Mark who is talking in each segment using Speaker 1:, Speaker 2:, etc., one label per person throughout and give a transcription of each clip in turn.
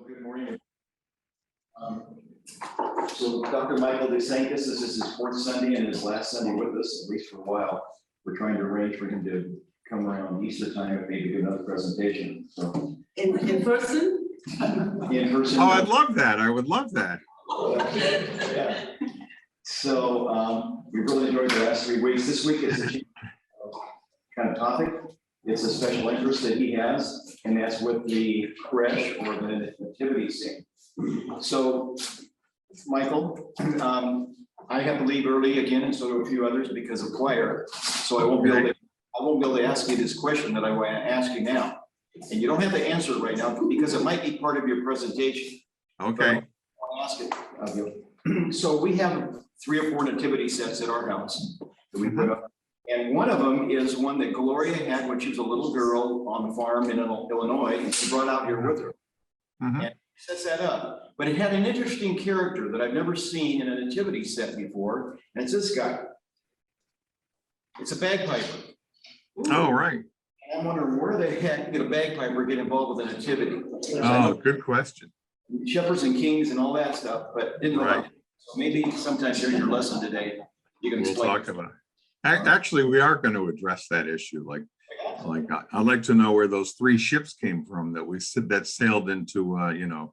Speaker 1: Good morning. So Dr. Michael DeSanctis, this is his fourth Sunday and his last Sunday with us, at least for a while. We're trying to arrange for him to come around Easter time and maybe do another presentation. So
Speaker 2: In person?
Speaker 1: in person.
Speaker 3: Oh, I'd love that. I would love that.
Speaker 1: Yeah. So we really enjoyed the last 3 weeks. This week is a kind of topic. It's a special interest that he has, and that's with the creche or the nativity scene. So, Michael, I have to leave early again, and so do a few others because of choir. So I won't be able to ask you this question that I want to ask you now. And you don't have to answer it right now because it might be part of your presentation.
Speaker 3: Okay.
Speaker 1: I want to ask it of you. So we have 3 or 4 nativity sets at our house that we put up. And one of them is one that Gloria had when she was a little girl on the farm in Illinois, and she brought out here with her. And sets that up. But it had an interesting character that I've never seen in a nativity set before, and it's this guy. It's a bagpiper.
Speaker 3: Oh, right.
Speaker 1: And I'm wondering where the heck did a bagpiper get involved with a nativity?
Speaker 3: Oh, good question.
Speaker 1: Shepherds and kings and all that stuff, but didn't know about it. So maybe sometime during your lesson today, you can
Speaker 3: We'll
Speaker 1: explain.
Speaker 3: talk about it. Actually, we are going to address that issue. Like I'd like to know where those 3 ships came from that sailed into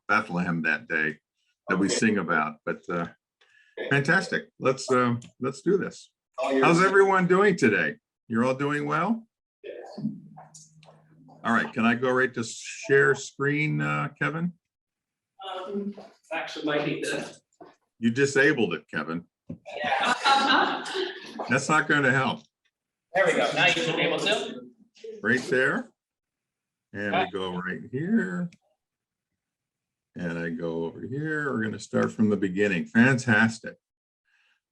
Speaker 3: Bethlehem that day that we sing about. But fantastic. Let's do this. How's everyone doing today? You're all doing well? All right. Can I go right to share screen, Kevin?
Speaker 4: Actually might need to.
Speaker 3: You disabled it, Kevin.
Speaker 4: Yeah.
Speaker 3: That's not going to help.
Speaker 4: There we go. Now you should be able to.
Speaker 3: Right there. And we go right here. And I go over here. We're going to start from the beginning. Fantastic.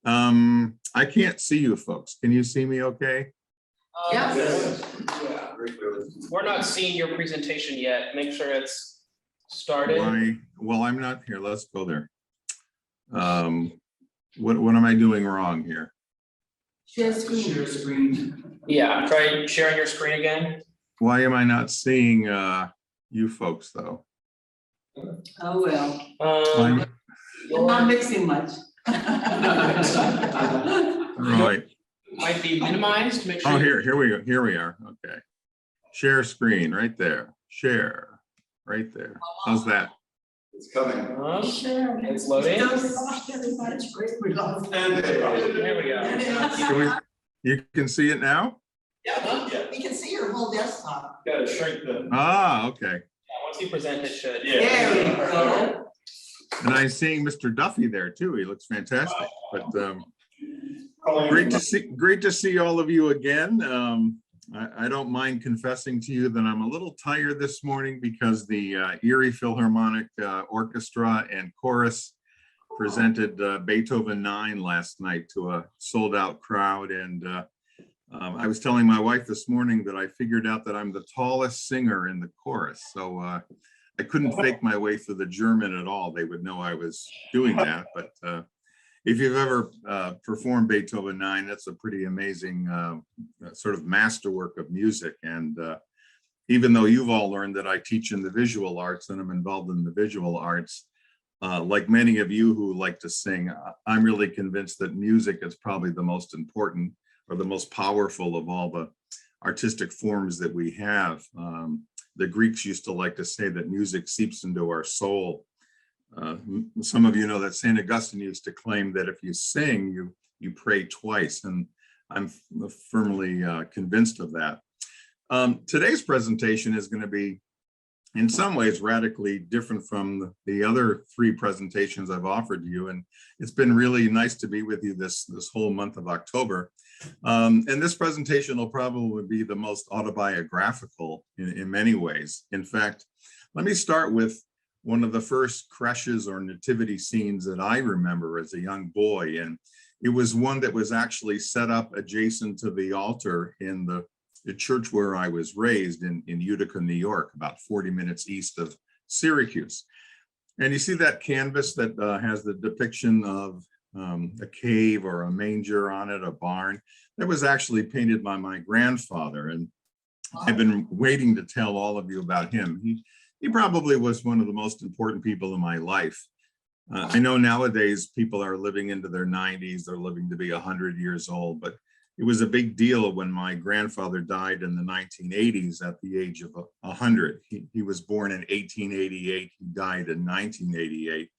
Speaker 3: I can't see you folks. Can you see me okay?
Speaker 2: Yes.
Speaker 1: Yeah, very clearly.
Speaker 4: We're not seeing your presentation yet. Make sure it's started.
Speaker 3: Why? Well, I'm not here. Let's go there. What am I doing wrong here?
Speaker 2: Share screen.
Speaker 4: Yeah, try sharing your screen again.
Speaker 3: Why am I not seeing you folks though?
Speaker 2: Oh, well.
Speaker 3: I'm
Speaker 2: I'm not mixing much.
Speaker 3: right.
Speaker 4: Might be minimized. Make sure.
Speaker 3: Oh, here we go. Here we are. Okay. Share screen right there. Share right there. How's that?
Speaker 1: It's coming.
Speaker 4: It's loading. There we go.
Speaker 3: You can see it now?
Speaker 2: Yeah, we can see your whole desktop.
Speaker 1: Got to shrink the.
Speaker 3: Ah, okay.
Speaker 4: Yeah, once you present, it should.
Speaker 2: There we go.
Speaker 3: And I'm seeing Mr. Duffy there too. He looks fantastic. But great to see all of you again. I don't mind confessing to you that I'm a little tired this morning because the Erie Philharmonic Orchestra and Chorus presented Beethoven 9 last night to a sold-out crowd. And I was telling my wife this morning that I figured out that I'm the tallest singer in the chorus. So I couldn't fake my way through the German at all. They would know I was doing that. But if you've ever performed Beethoven 9, that's a pretty amazing sort of masterwork of music. And even though you've all learned that I teach in the visual arts and I'm involved in the visual arts, like many of you who like to sing, I'm really convinced that music is probably the most important or the most powerful of all the artistic forms that we have. The Greeks used to like to say that music seeps into our soul. Some of you know that St. Augustine used to claim that if you sing, you pray twice, and I'm firmly convinced of that. Today's presentation is going to be, in some ways, radically different from the other 3 presentations I've offered you, and it's been really nice to be with you this whole month of October. And this presentation will probably be the most autobiographical in many ways. In fact, let me start with one of the first creches or nativity scenes that I remember as a young boy. And it was one that was actually set up adjacent to the altar in the church where I was raised in Utica, New York, about 40 minutes east of Syracuse. And you see that canvas that has the depiction of a cave or a manger on it, a barn. That was actually painted by my grandfather. And I've been waiting to tell all of you about him. he probably was one of the most important people in my life. I know nowadays people are living into their 90s, they're living to be 100 years old, but it was a big deal when my grandfather died in the 1980s at the age of 100. He was born in 1888, he died in 1988.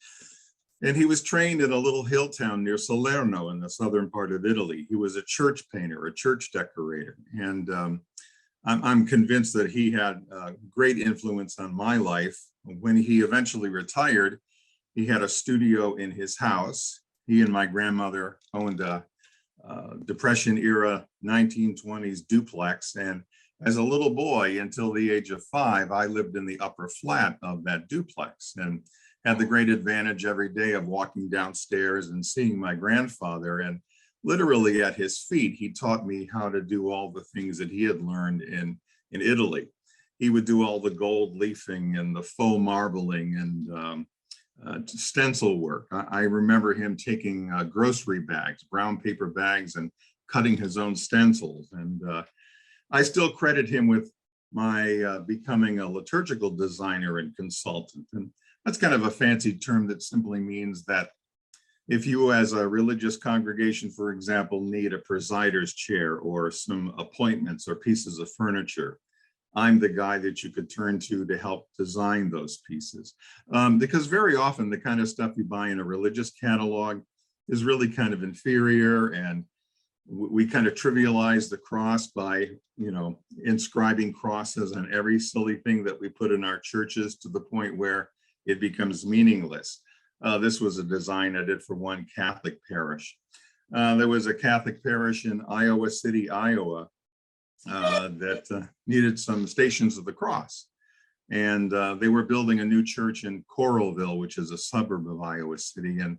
Speaker 3: And he was trained in a little hill town near Salerno in the southern part of Italy. He was a church painter, a church decorator. And I'm convinced that he had great influence on my life. When he eventually retired, he had a studio in his house. He and my grandmother owned a Depression era 1920s duplex. And as a little boy, until the age of 5, I lived in the upper flat of that duplex and had the great advantage every day of walking downstairs and seeing my grandfather. And literally at his feet, he taught me how to do all the things that he had learned in Italy. He would do all the gold leafing and the faux marbling and stencil work. I remember him taking grocery bags, brown paper bags, and cutting his own stencils. And I still credit him with my becoming a liturgical designer and consultant. And that's kind of a fancy term that simply means that if you as a religious congregation, for example, need a presider's chair or some appointments or pieces of furniture, I'm the guy that you could turn to help design those pieces. Because very often the kind of stuff you buy in a religious catalog is really kind of inferior, and we kind of trivialize the cross by, inscribing crosses on every silly thing that we put in our churches to the point where it becomes meaningless. This was a design I did for one Catholic parish. There was a Catholic parish in Iowa City, Iowa, that needed some Stations of the Cross. And they were building a new church in Coralville, which is a suburb of Iowa City. And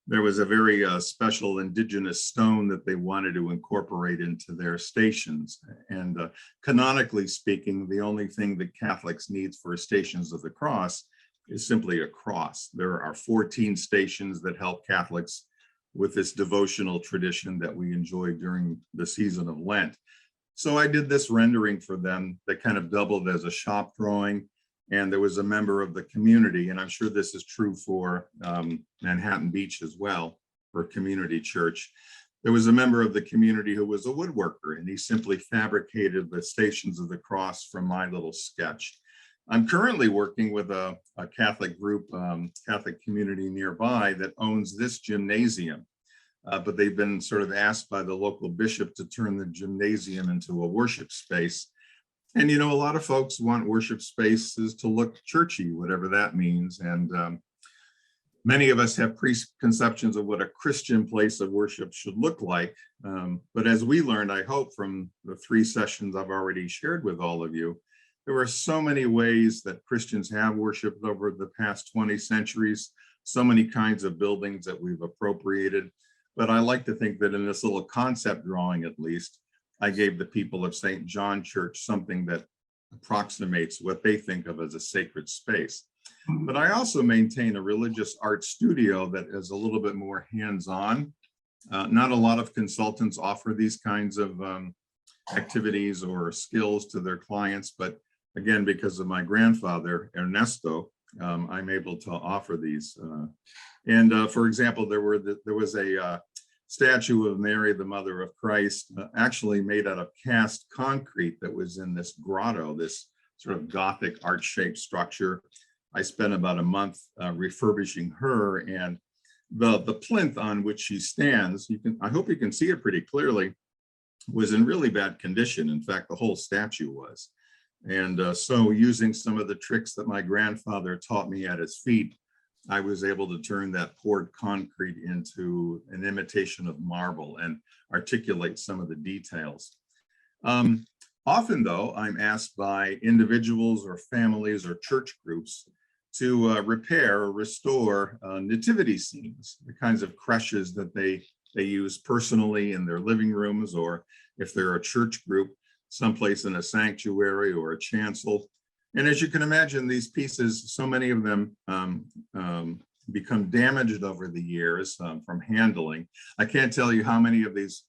Speaker 3: there was a very special indigenous stone that they wanted to incorporate into their stations. And canonically speaking, the only thing that Catholics need for Stations of the Cross is simply a cross. There are 14 stations that help Catholics with this devotional tradition that we enjoy during the season of Lent. So I did this rendering for them that kind of doubled as a shop drawing. And there was a member of the community, and I'm sure this is true for Manhattan Beach as well, for community church. There was a member of the community who was a woodworker, and he simply fabricated the Stations of the Cross from my little sketch. I'm currently working with a Catholic group, Catholic community nearby that owns this gymnasium. But they've been sort of asked by the local bishop to turn the gymnasium into a worship space. And, a lot of folks want worship spaces to look churchy, whatever that means. And many of us have preconceptions of what a Christian place of worship should look like. But as we learned, I hope, from the 3 sessions I've already shared with all of you, there are so many ways that Christians have worshiped over the past 20 centuries, so many kinds of buildings that we've appropriated. But I like to think that in this little concept drawing, at least, I gave the people of St. John Church something that approximates what they think of as a sacred space. But I also maintain a religious art studio that is a little bit more hands-on. Not a lot of consultants offer these kinds of activities or skills to their clients, but again, because of my grandfather, Ernesto, I'm able to offer these. For example, there was a statue of Mary, the Mother of Christ, actually made out of cast concrete that was in this grotto, this sort of Gothic art-shaped structure. I spent about a month refurbishing her, and the plinth on which she stands, I hope you can see it pretty clearly, was in really bad condition. In fact, the whole statue was. And so using some of the tricks that my grandfather taught me at his feet, I was able to turn that poured concrete into an imitation of marble and articulate some of the details. Often, though, I'm asked by individuals or families or church groups to repair or restore nativity scenes, the kinds of creches that they use personally in their living rooms, or if they're a church group, someplace in a sanctuary or a chancel. And as you can imagine, these pieces, so many of them become damaged over the years from handling. I can't tell you how many of these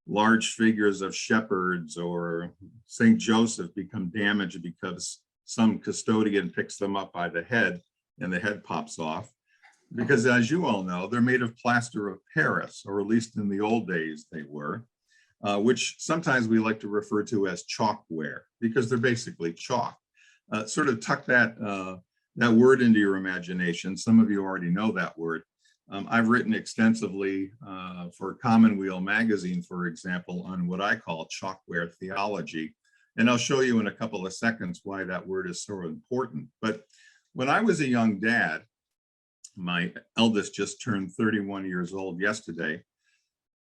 Speaker 3: large figures of shepherds or St. Joseph become damaged because some custodian picks them up by the head and the head pops off. Because as you all know, they're made of plaster of Paris, or at least in the old days they were, which sometimes we like to refer to as chalkware, because they're basically chalk. Sort of tuck that word into your imagination. Some of you already know that word. I've written extensively for Commonweal magazine, for example, on what I call chalkware theology. And I'll show you in a couple of seconds why that word is so important. But when I was a young dad, my eldest just turned 31 years old yesterday,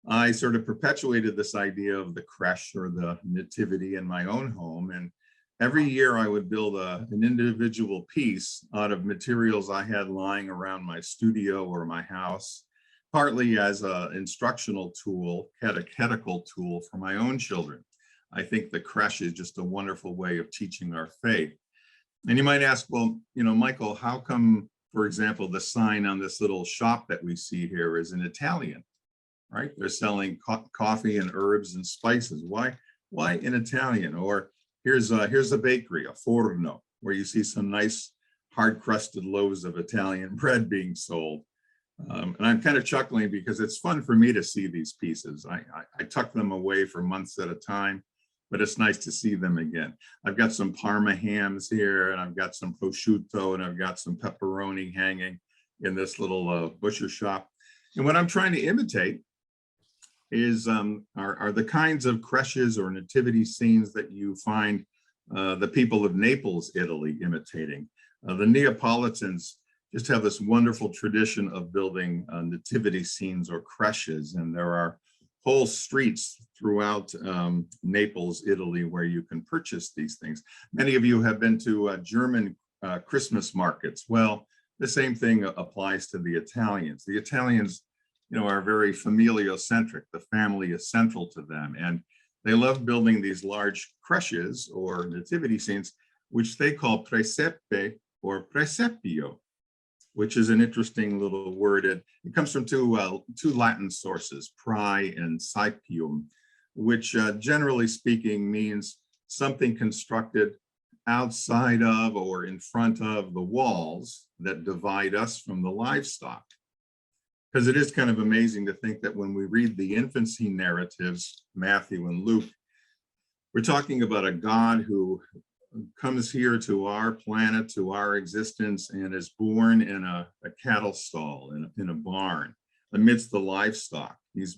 Speaker 3: I sort of perpetuated this idea of the creche or the nativity in my own home. And every year I would build an individual piece out of materials I had lying around my studio or my house, partly as an instructional tool, catechetical tool for my own children. I think the creche is just a wonderful way of teaching our faith. And you might ask, well, Michael, how come, for example, the sign on this little shop that we see here is in Italian, right? They're selling coffee and herbs and spices. Why in Italian? Or here's a bakery, a forno, where you see some nice hard-crusted loaves of Italian bread being sold. And I'm kind of chuckling because it's fun for me to see these pieces. I tuck them away for months at a time, but it's nice to see them again. I've got some Parma hams here, and I've got some prosciutto, and I've got some pepperoni hanging in this little butcher shop. And what I'm trying to imitate is are the kinds of creches or nativity scenes that you find the people of Naples, Italy, imitating. The Neapolitans just have this wonderful tradition of building nativity scenes or creches, and there are whole streets throughout Naples, Italy, where you can purchase these things. Many of you have been to German Christmas markets. Well, the same thing applies to the Italians. The Italians, are very familiocentric. The family is central to them, and they love building these large creches or nativity scenes, which they call presepe or presepio, which is an interesting little word. It comes from two Latin sources, prae and saepium, which generally speaking means something constructed outside of or in front of the walls that divide us from the livestock. Because it is kind of amazing to think that when we read the infancy narratives, Matthew and Luke, we're talking about a God who comes here to our planet, to our existence, and is born in a cattle stall, in a barn, amidst the livestock. He's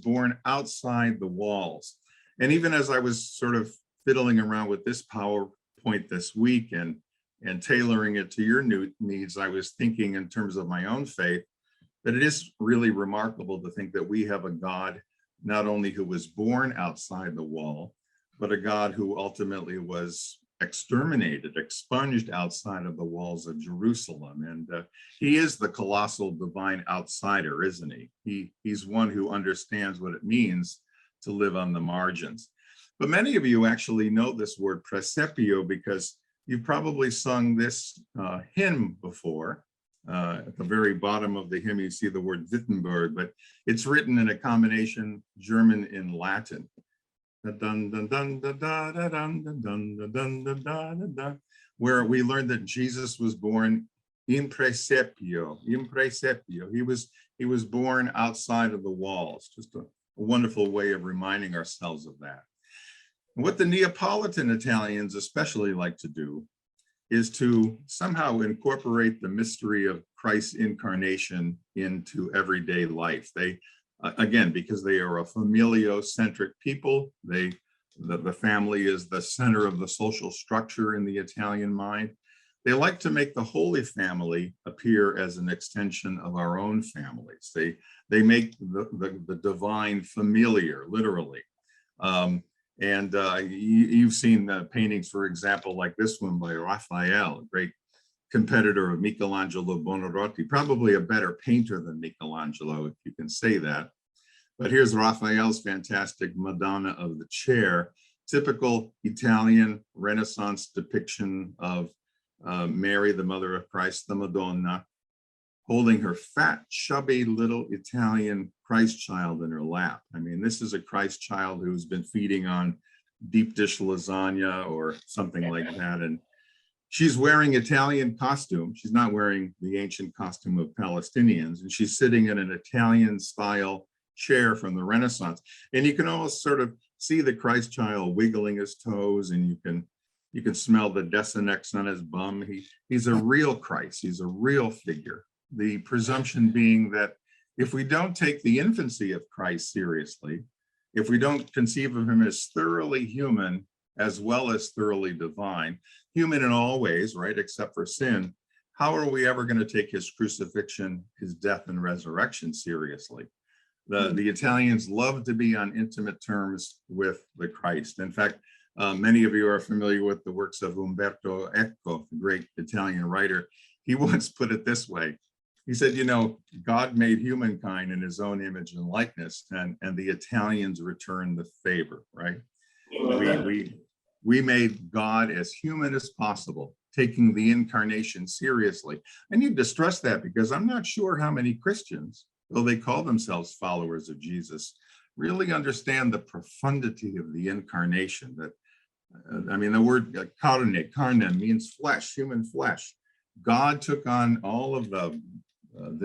Speaker 3: born outside the walls. And even as I was sort of fiddling around with this PowerPoint this week and tailoring it to your new needs, I was thinking in terms of my own faith that it is really remarkable to think that we have a God not only who was born outside the wall, but a God who ultimately was exterminated, expunged outside of the walls of Jerusalem. And he is the colossal divine outsider, isn't he? He's one who understands what it means to live on the margins. But many of you actually know this word presepio because you've probably sung this hymn before. At the very bottom of the hymn, you see the word Wittenberg, but it's written in a combination German and Latin. Where we learned that Jesus was born in presepio. He was born outside of the walls. Just a wonderful way of reminding ourselves of that. And what the Neapolitan Italians especially like to do is to somehow incorporate the mystery of Christ's incarnation into everyday life. They, again, because they are a familiocentric people, the family is the center of the social structure in the Italian mind. They like to make the Holy Family appear as an extension of our own families. They make the divine familiar, literally. You've seen paintings, for example, like this one by Raphael, a great competitor of Michelangelo Buonarroti, probably a better painter than Michelangelo, if you can say that. But here's Raphael's fantastic Madonna of the Chair, typical Italian Renaissance depiction of Mary, the mother of Christ, the Madonna, holding her fat, chubby little Italian Christ child in her lap. I mean, this is a Christ child who's been feeding on deep dish lasagna or something like that. And she's wearing Italian costume. She's not wearing the ancient costume of Palestinians. And she's sitting in an Italian style chair from the Renaissance. And you can almost sort of see the Christ child wiggling his toes, and you can smell the Desanctis on his bum. He's a real Christ. He's a real figure. The presumption being that if we don't take the infancy of Christ seriously, if we don't conceive of him as thoroughly human as well as thoroughly divine, human in all ways, right, except for sin, how are we ever going to take his crucifixion, his death and resurrection seriously? The Italians love to be on intimate terms with the Christ. In fact, many of you are familiar with the works of Umberto Eco, the great Italian writer. He once put it this way. He said, you know, God made humankind in his own image and likeness, and the Italians returned the favor, right? We made God as human as possible, taking the incarnation seriously. I need to stress that because I'm not sure how many Christians, though they call themselves followers of Jesus, really understand the profundity of the incarnation. That I mean, the word carne means flesh, human flesh. God took on all of the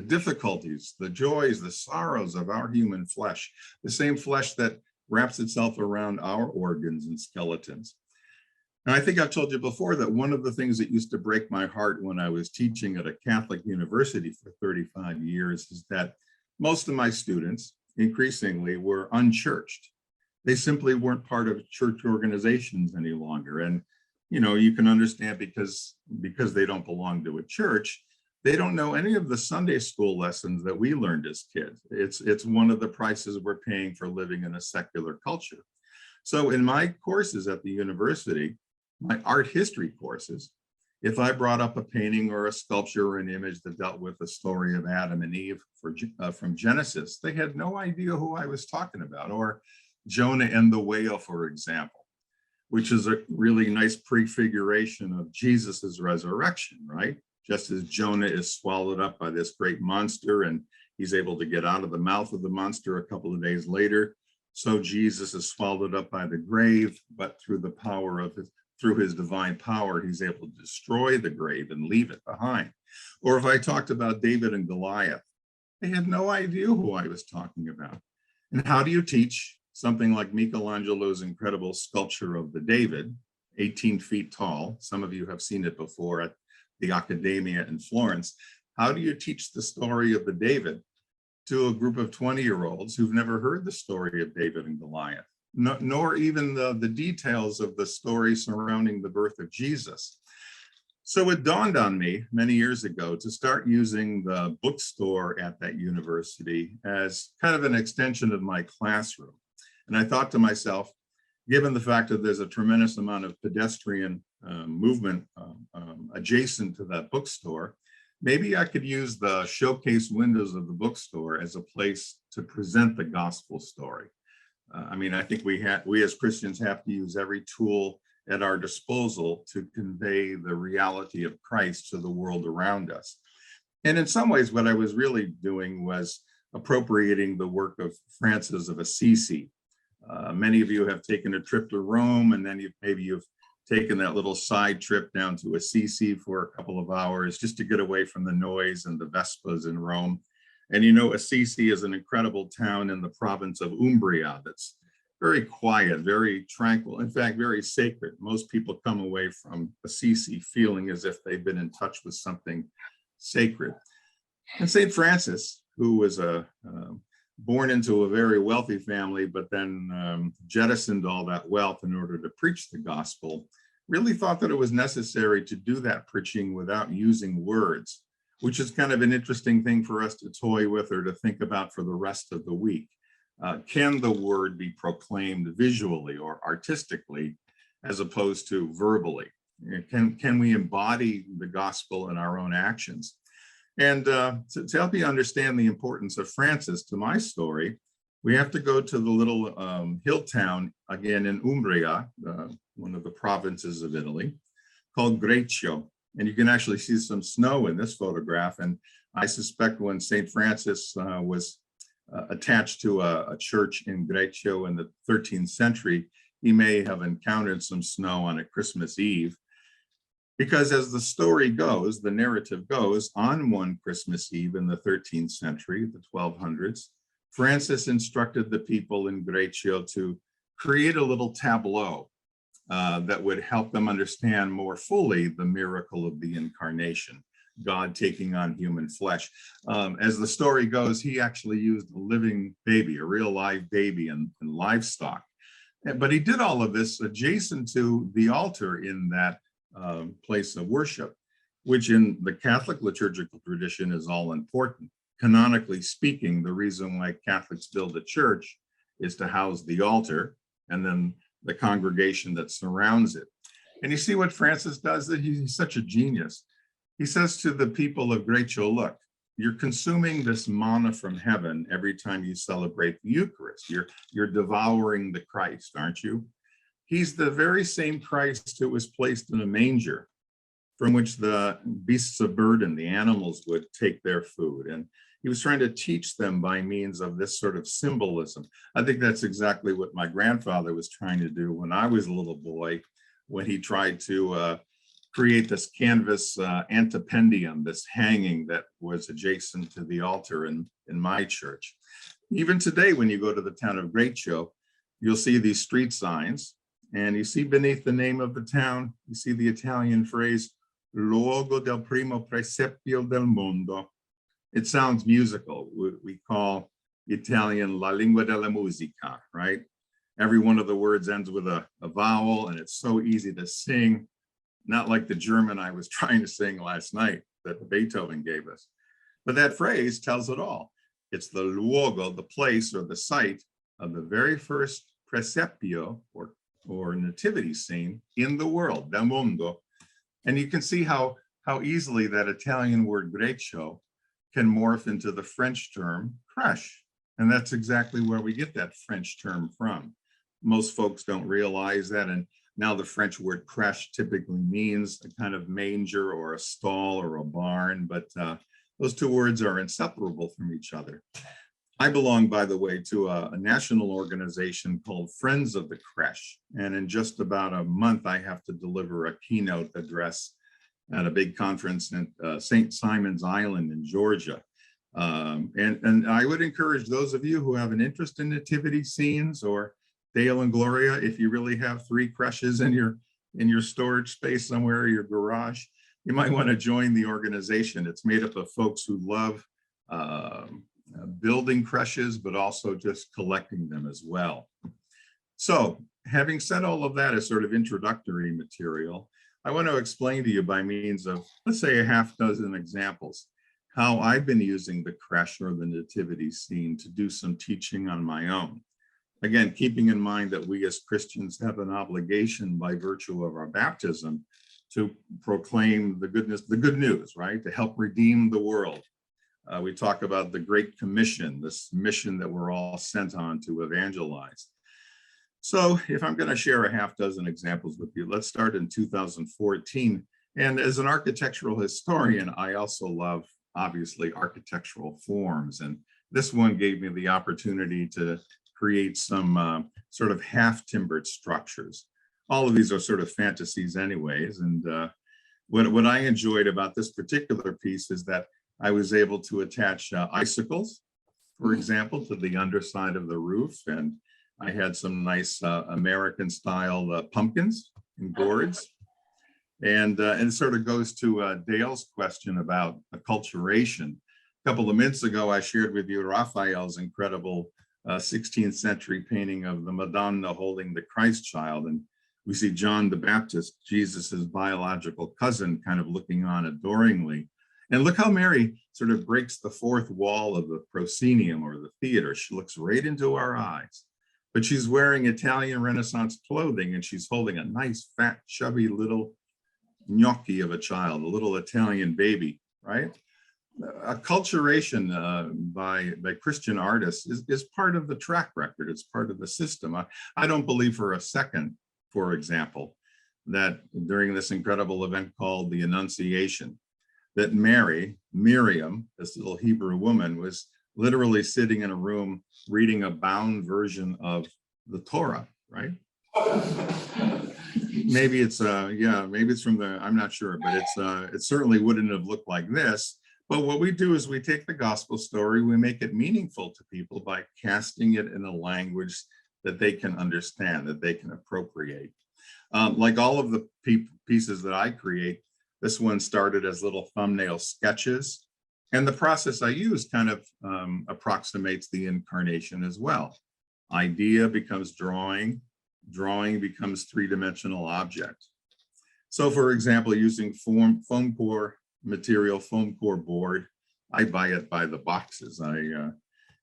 Speaker 3: difficulties, the joys, the sorrows of our human flesh, the same flesh that wraps itself around our organs and skeletons. And I think I've told you before that one of the things that used to break my heart when I was teaching at a Catholic university for 35 years is that most of my students increasingly were unchurched. They simply weren't part of church organizations any longer. And, you know, you can understand because they don't belong to a church, they don't know any of the Sunday school lessons that we learned as kids. It's one of the prices we're paying for living in a secular culture. So in my courses at the university, my art history courses, if I brought up a painting or a sculpture or an image that dealt with the story of Adam and Eve from Genesis, they had no idea who I was talking about. Or Jonah and the whale, for example, which is a really nice prefiguration of Jesus's resurrection, right? Just as Jonah is swallowed up by this great monster and he's able to get out of the mouth of the monster a couple of days later, so Jesus is swallowed up by the grave, but through his divine power, he's able to destroy the grave and leave it behind. Or if I talked about David and Goliath, they had no idea who I was talking about. And how do you teach something like Michelangelo's incredible sculpture of the David, 18 feet tall? Some of you have seen it before at the Accademia in Florence. How do you teach the story of the David to a group of 20-year-olds who've never heard the story of David and Goliath, nor even the details of the story surrounding the birth of Jesus? So it dawned on me many years ago to start using the bookstore at that university as kind of an extension of my classroom. And I thought to myself, given the fact that there's a tremendous amount of pedestrian movement adjacent to that bookstore, maybe I could use the showcase windows of the bookstore as a place to present the gospel story. I mean, I think we as Christians have to use every tool at our disposal to convey the reality of Christ to the world around us. And in some ways, what I was really doing was appropriating the work of Francis of Assisi. Many of you have taken a trip to Rome, and then maybe you've taken that little side trip down to Assisi for a couple of hours just to get away from the noise and the Vespas in Rome. And you know, Assisi is an incredible town in the province of Umbria that's very quiet, very tranquil, in fact, very sacred. Most people come away from Assisi feeling as if they've been in touch with something sacred. And St. Francis, who was born into a very wealthy family, but then jettisoned all that wealth in order to preach the gospel, really thought that it was necessary to do that preaching without using words, which is kind of an interesting thing for us to toy with or to think about for the rest of the week. Can the word be proclaimed visually or artistically as opposed to verbally? Can we embody the gospel in our own actions? And to help you understand the importance of Francis to my story, we have to go to the little hill town, again in Umbria, one of the provinces of Italy, called Greccio. And you can actually see some snow in this photograph. And I suspect when St. Francis was attached to a church in Greccio in the 13th century, he may have encountered some snow on a Christmas Eve. Because as the story goes, the narrative goes, on one Christmas Eve in the 13th century, the 1200s, Francis instructed the people in Greccio to create a little tableau that would help them understand more fully the miracle of the incarnation, God taking on human flesh. As the story goes, he actually used a living baby, a real live baby and livestock. But he did all of this adjacent to the altar in that place of worship, which in the Catholic liturgical tradition is all important. Canonically speaking, the reason why Catholics build a church is to house the altar and then the congregation that surrounds it. And you see what Francis does, that he's such a genius. He says to the people of Greccio, look, you're consuming this manna from heaven every time you celebrate the Eucharist. You're devouring the Christ, aren't you? He's the very same Christ who was placed in a manger from which the beasts of burden, the animals, would take their food. And he was trying to teach them by means of this sort of symbolism. I think that's exactly what my grandfather was trying to do when I was a little boy, when he tried to create this canvas antependium, this hanging that was adjacent to the altar in my church. Even today, when you go to the town of Greccio, you'll see these street signs. And you see beneath the name of the town, you see the Italian phrase, luogo del primo presepio del mondo. It sounds musical. We call Italian la lingua della musica, right? Every one of the words ends with a vowel, and it's so easy to sing, not like the German I was trying to sing last night that Beethoven gave us. But that phrase tells it all. It's the luogo, the place or the site of the very first presepio or nativity scene in the world, del mondo. And you can see how easily that Italian word Greccio can morph into the French term crèche. And that's exactly where we get that French term from. Most folks don't realize that. And now the French word crèche typically means a kind of manger or a stall or a barn, but those two words are inseparable from each other. I belong, by the way, to a national organization called Friends of the Crèche. And in just about a month, I have to deliver a keynote address at a big conference at St. Simon's Island in Georgia. And I would encourage those of you who have an interest in nativity scenes or Dale and Gloria, if you really have 3 creches in your storage space somewhere, your garage, you might want to join the organization. It's made up of folks who love building creches, but also just collecting them as well. So having said all of that as sort of introductory material, I want to explain to you by means of, let's say, a half dozen examples, how I've been using the creche or the nativity scene to do some teaching on my own. Again, keeping in mind that we as Christians have an obligation by virtue of our baptism to proclaim the good news, right? To help redeem the world. We talk about the Great Commission, this mission that we're all sent on to evangelize. So if I'm going to share a half dozen examples with you, let's start in 2014. And as an architectural historian, I also love, obviously, architectural forms. And this one gave me the opportunity to create some sort of half-timbered structures. All of these are sort of fantasies anyways. And what I enjoyed about this particular piece is that I was able to attach icicles, for example, to the underside of the roof. And I had some nice American style pumpkins and gourds. And it sort of goes to Dale's question about acculturation. A couple of minutes ago, I shared with you Raphael's incredible 16th century painting of the Madonna holding the Christ child. And we see John the Baptist, Jesus's biological cousin, kind of looking on adoringly. And look how Mary sort of breaks the fourth wall of the proscenium or the theater. She looks right into our eyes, but she's wearing Italian Renaissance clothing and she's holding a nice, fat, chubby little gnocchi of a child, a little Italian baby, right? Acculturation by Christian artists is part of the track record. It's part of the system. I don't believe for a second, for example, that during this incredible event called the Annunciation, that Miriam, this little Hebrew woman, was literally sitting in a room reading a bound version of the Torah, right? Maybe it's yeah, maybe it's from the, I'm not sure, but it certainly wouldn't have looked like this. But what we do is we take the gospel story, we make it meaningful to people by casting it in a language that they can understand, that they can appropriate. Like all of the pieces that I create, this one started as little thumbnail sketches. And the process I use kind of approximates the incarnation as well. Idea becomes drawing, drawing becomes three-dimensional object. So for example, using foam core material, foam core board, I buy it by the boxes. And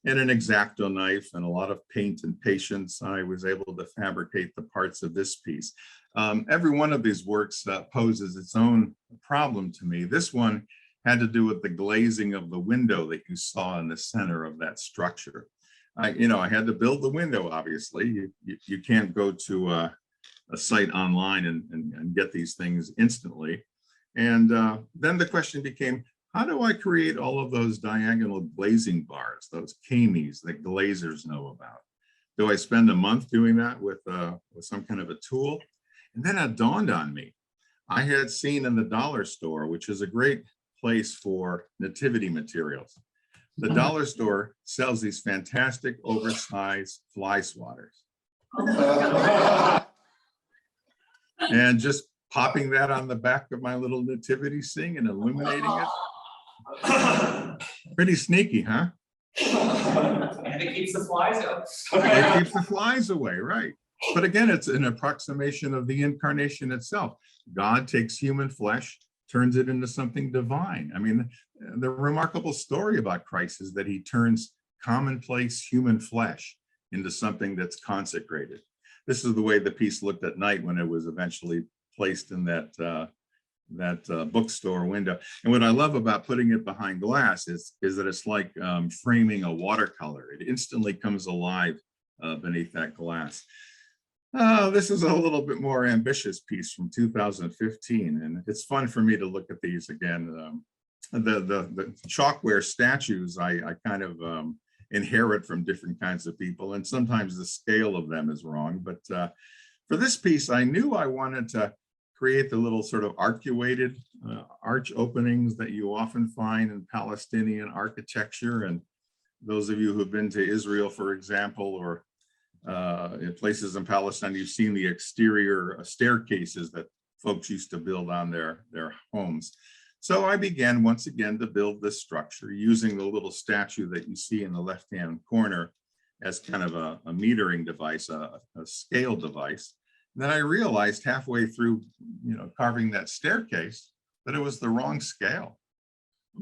Speaker 3: an X-Acto knife and a lot of paint and patience, I was able to fabricate the parts of this piece. Every one of these works poses its own problem to me. This one had to do with the glazing of the window that you saw in the center of that structure. I had to build the window, obviously. You can't go to a site online and get these things instantly. And then the question became, how do I create all of those diagonal glazing bars, those camis that glazers know about? Do I spend a month doing that with some kind of a tool? And then it dawned on me. I had seen in the dollar store, which is a great place for nativity materials. The dollar store sells these fantastic oversized fly swatters. And just popping that on the back of my little nativity scene and illuminating it. Pretty sneaky, huh?
Speaker 4: And it keeps the flies out.
Speaker 3: It keeps the flies away, right? But again, it's an approximation of the incarnation itself. God takes human flesh, turns it into something divine. I mean, the remarkable story about Christ is that he turns commonplace human flesh into something that's consecrated. This is the way the piece looked at night when it was eventually placed in that bookstore window. And what I love about putting it behind glass is that it's like framing a watercolor. It instantly comes alive beneath that glass. This is a little bit more ambitious piece from 2015, and it's fun for me to look at these again. The chalkware statues I kind of inherit from different kinds of people, and sometimes the scale of them is wrong. But for this piece, I knew I wanted to create the little sort of arcuated arch openings that you often find in Palestinian architecture. And those of you who have been to Israel, for example, or in places in Palestine, you've seen the exterior staircases that folks used to build on their homes. So I began once again to build this structure using the little statue that you see in the left-hand corner as kind of a metering device, a scale device. And then I realized halfway through, carving that staircase that it was the wrong scale.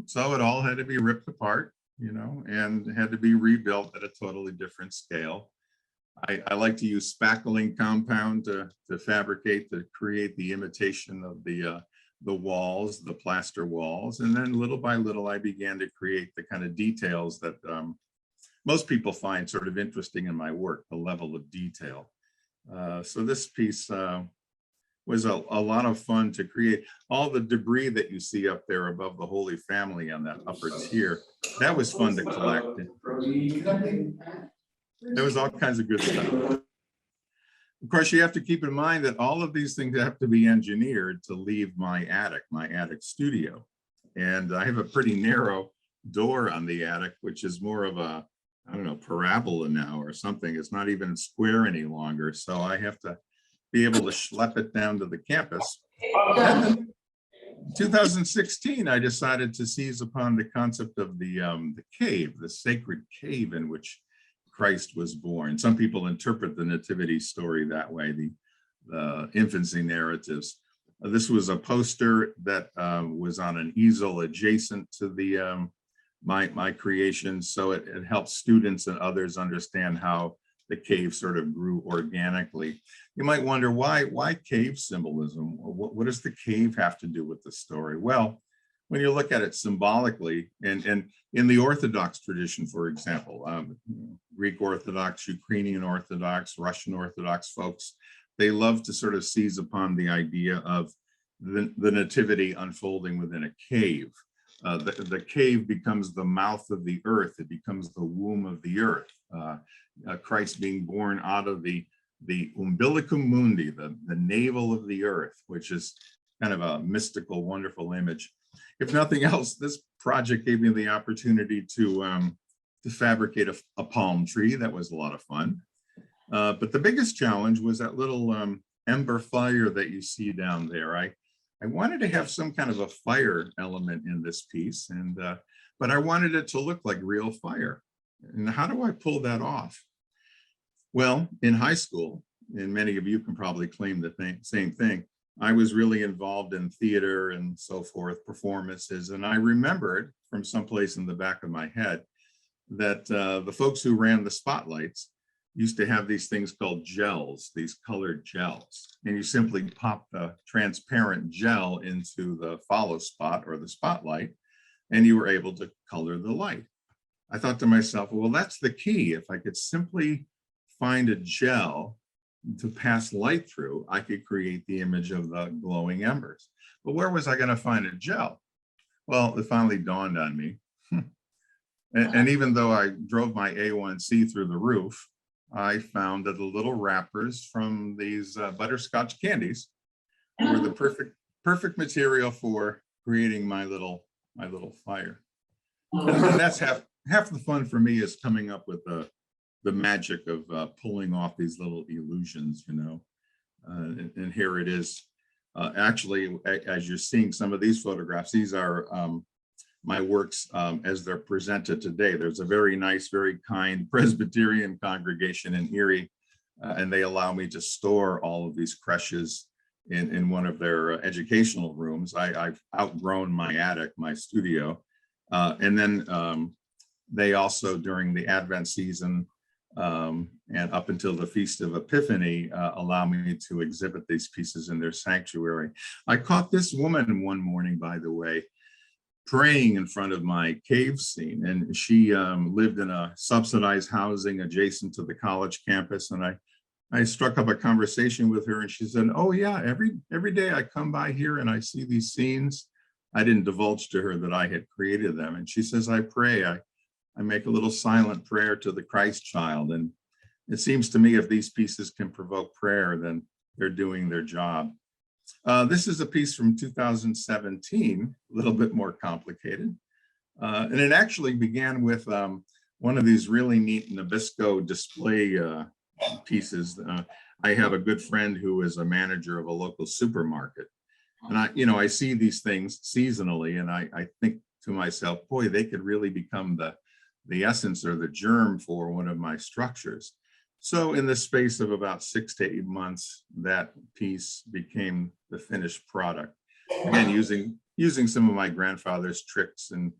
Speaker 3: So it all had to be ripped apart, and had to be rebuilt at a totally different scale. I like to use spackling compound to fabricate, to create the imitation of the walls, the plaster walls. And then little by little, I began to create the kind of details that most people find sort of interesting in my work, the level of detail. So this piece was a lot of fun to create. All the debris that you see up there above the Holy Family on that upper tier, that was fun to collect. There was all kinds of good stuff. Of course, you have to keep in mind that all of these things have to be engineered to leave my attic studio. And I have a pretty narrow door on the attic, which is more of a, I don't know, parabola now or something. It's not even square any longer. So I have to be able to schlep it down to the campus. And in 2016, I decided to seize upon the concept of the cave, the sacred cave in which Christ was born. Some people interpret the nativity story that way, the infancy narratives. This was a poster that was on an easel adjacent to the my creation, so it helps students and others understand how the cave sort of grew organically. You might wonder why cave symbolism? What does the cave have to do with the story? Well, when you look at it symbolically, and in the Orthodox tradition, for example, Greek Orthodox, Ukrainian Orthodox, Russian Orthodox folks, they love to sort of seize upon the idea of the nativity unfolding within a cave. The cave becomes the mouth of the earth. It becomes the womb of the earth. Christ being born out of the the umbilicum mundi, the navel of the earth, which is kind of a mystical, wonderful image. If nothing else, this project gave me the opportunity to fabricate a palm tree. That was a lot of fun. But the biggest challenge was that little ember fire that you see down there. I wanted to have some kind of a fire element in this piece, and but I wanted it to look like real fire. And how do I pull that off? Well, in high school, and many of you can probably claim the same thing, I was really involved in theater and so forth, performances, and I remembered from someplace in the back of my head that the folks who ran the spotlights used to have these things called gels, these colored gels, and you simply pop the transparent gel into the follow spot or the spotlight, and you were able to color the light. I thought to myself, well, that's the key. If I could simply find a gel to pass light through, I could create the image of the glowing embers. But where was I going to find a gel? Well, it finally dawned on me. And even though I drove my A1C through the roof, I found that the little wrappers from these butterscotch candies were the perfect material for creating my little fire. And that's half the fun for me, is coming up with the magic of pulling off these little illusions, you know. And here it is. Actually, as you're seeing some of these photographs, these are my works as they're presented today. There's a very nice, very kind Presbyterian congregation in Erie, and they allow me to store all of these creches in one of their educational rooms. I've outgrown my attic, my studio. And then they also, during the Advent season and up until the Feast of Epiphany, allow me to exhibit these pieces in their sanctuary. I caught this woman one morning, by the way, praying in front of my cave scene, and she lived in a subsidized housing adjacent to the college campus. And I struck up a conversation with her, and she said, "Oh yeah, every day I come by here and I see these scenes." I didn't divulge to her that I had created them, and she says, "I pray, I make a little silent prayer to the Christ child." And it seems to me if these pieces can provoke prayer, then they're doing their job. This is a piece from 2017, a little bit more complicated. And it actually began with one of these really neat Nabisco display pieces. I have a good friend who is a manager of a local supermarket. And I see these things seasonally, and I think to myself, boy, they could really become the essence or the germ for one of my structures. So in the space of about 6 to 8 months, that piece became the finished product. Again, using some of my grandfather's tricks and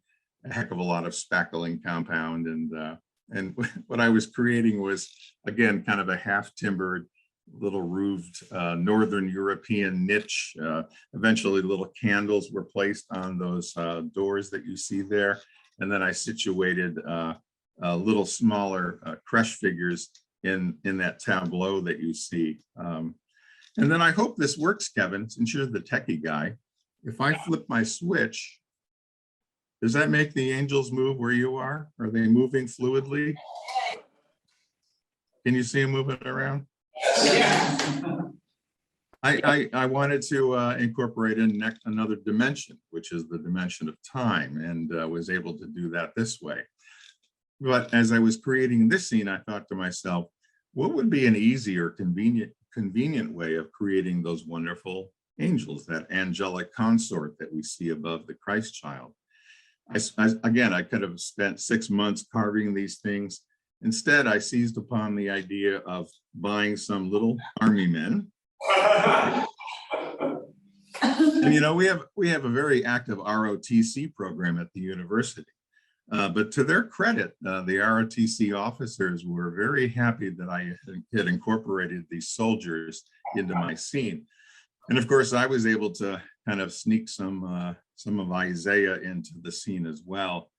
Speaker 3: a heck of a lot of spackling compound. And what I was creating was, again, kind of a half-timbered, little roofed Northern European niche. Eventually, little candles were placed on those doors that you see there. And then I situated little smaller creche figures in that tableau that you see. And then I hope this works, Kevin, since you're the techie guy. If I flip my switch, does that make the angels move where you are? Are they moving fluidly? Can you see them moving around?
Speaker 2: Yeah.
Speaker 3: I wanted to incorporate in another dimension, which is the dimension of time, and was able to do that this way. But as I was creating this scene, I thought to myself, what would be an easier, convenient way of creating those wonderful angels, that angelic consort that we see above the Christ child? Again, I could have spent 6 months carving these things. Instead, I seized upon the idea of buying some little army men. And we have a very active ROTC program at the university. But to their credit, the ROTC officers were very happy that I had incorporated these soldiers into my scene. And of course, I was able to kind of sneak some of Isaiah into the scene as well,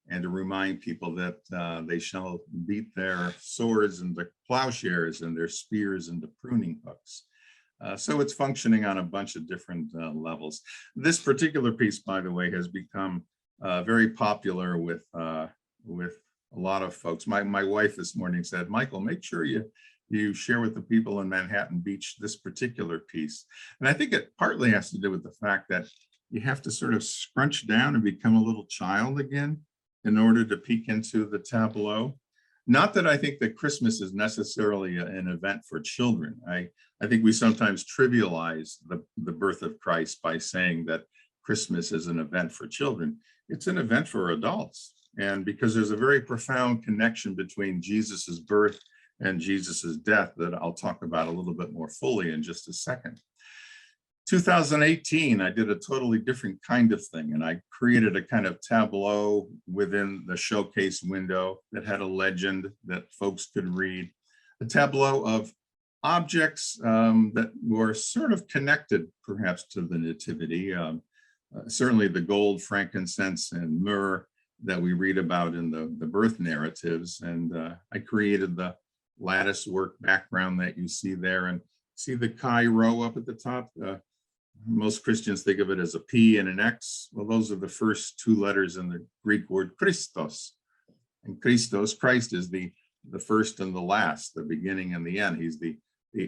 Speaker 3: and to remind people that they shall beat their swords into plowshares and their spears into pruning hooks. So it's functioning on a bunch of different levels. This particular piece, by the way, has become very popular with a lot of folks. My wife this morning said, "Michael, make sure you you share with the people in Manhattan Beach this particular piece. And I think it partly has to do with the fact that you have to sort of scrunch down and become a little child again in order to peek into the tableau. Not that I think that Christmas is necessarily an event for children. I think we sometimes trivialize the birth of Christ by saying that Christmas is an event for children. It's an event for adults. And because there's a very profound connection between Jesus's birth and Jesus's death that I'll talk about a little bit more fully in just a second. 2018, I did a totally different kind of thing, and I created a kind of tableau within the showcase window that had a legend that folks could read, a tableau of objects that were sort of connected perhaps to the Nativity, certainly the gold, frankincense, and myrrh that we read about in the birth narratives. And I created the lattice work background that you see there, and see the chi rho up at the top. Most Christians think of it as a P and an X. Well, those are the first two letters in the Greek word Christos. And Christos, Christ is the first and the last, the beginning and the end. He's the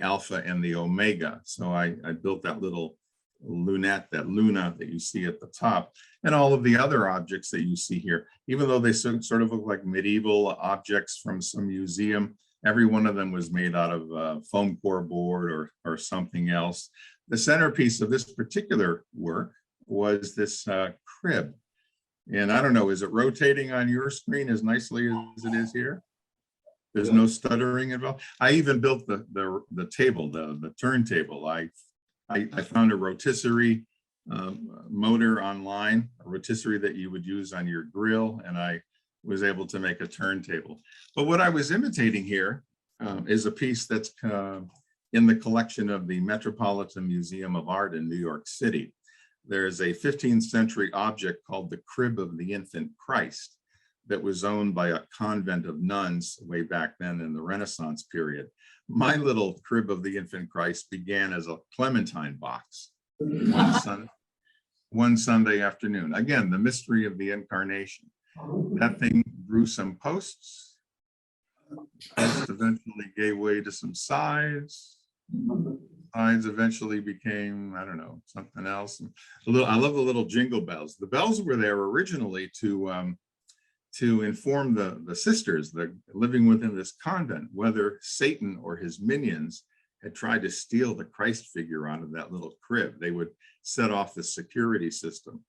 Speaker 3: Alpha and the Omega. So I built that little lunette, that luna that you see at the top, and all of the other objects that you see here. Even though they sort of look like medieval objects from some museum, every one of them was made out of foam core board or something else. The centerpiece of this particular work was this crib. And I don't know, is it rotating on your screen as nicely as it is here? There's no stuttering involved. I even built the table, the turntable. I found a rotisserie motor online, a rotisserie that you would use on your grill, and I was able to make a turntable. But what I was imitating here is a piece that's in the collection of the Metropolitan Museum of Art in New York City. There's a 15th century object called the Crib of the Infant Christ that was owned by a convent of nuns way back then in the Renaissance period. My little Crib of the Infant Christ began as a Clementine box one Sunday afternoon. Again, the mystery of the incarnation. That thing grew some posts, eventually gave way to some sides. Sides eventually became, I don't know, something else. I love the little jingle bells. The bells were there originally to inform the sisters that living within this convent whether Satan or his minions had tried to steal the Christ figure out of that little crib. They would set off the security system.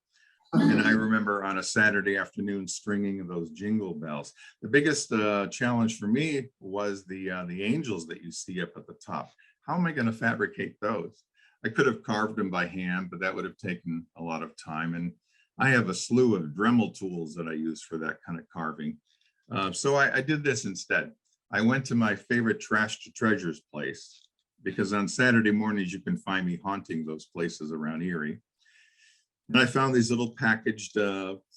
Speaker 3: And I remember on a Saturday afternoon stringing those jingle bells. The biggest challenge for me was the angels that you see up at the top. How am I going to fabricate those? I could have carved them by hand, but that would have taken a lot of time. And I have a slew of Dremel tools that I use for that kind of carving. So I did this instead. I went to my favorite trash to treasures place, because on Saturday mornings you can find me haunting those places around Erie. And I found these little packaged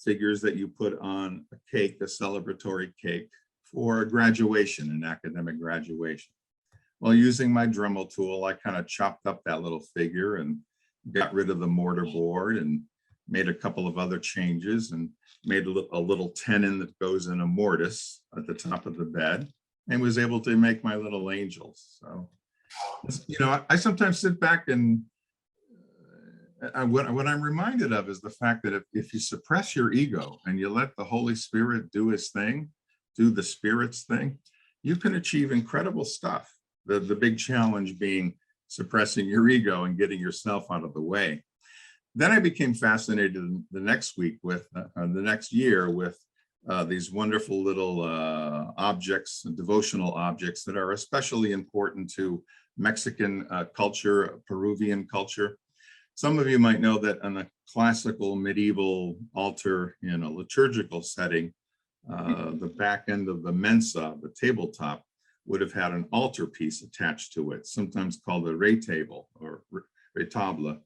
Speaker 3: figures that you put on a cake, a celebratory cake for graduation, an academic graduation. Well, using my Dremel tool, I kind of chopped up that little figure and got rid of the mortar board and made a couple of other changes and made a little tenon that goes in a mortise at the top of the bed, and was able to make my little angels. So, you know, I sometimes sit back and what I'm reminded of is the fact that if you suppress your ego and you let the Holy Spirit do his thing, do the Spirit's thing, you can achieve incredible stuff. The big challenge being suppressing your ego and getting yourself out of the way. Then I became fascinated the next year with these wonderful little objects, devotional objects that are especially important to Mexican culture, Peruvian culture. Some of you might know that on a classical medieval altar in a liturgical setting, the back end of the mensa, the tabletop, would have had an altarpiece attached to it, sometimes called a retable or retable,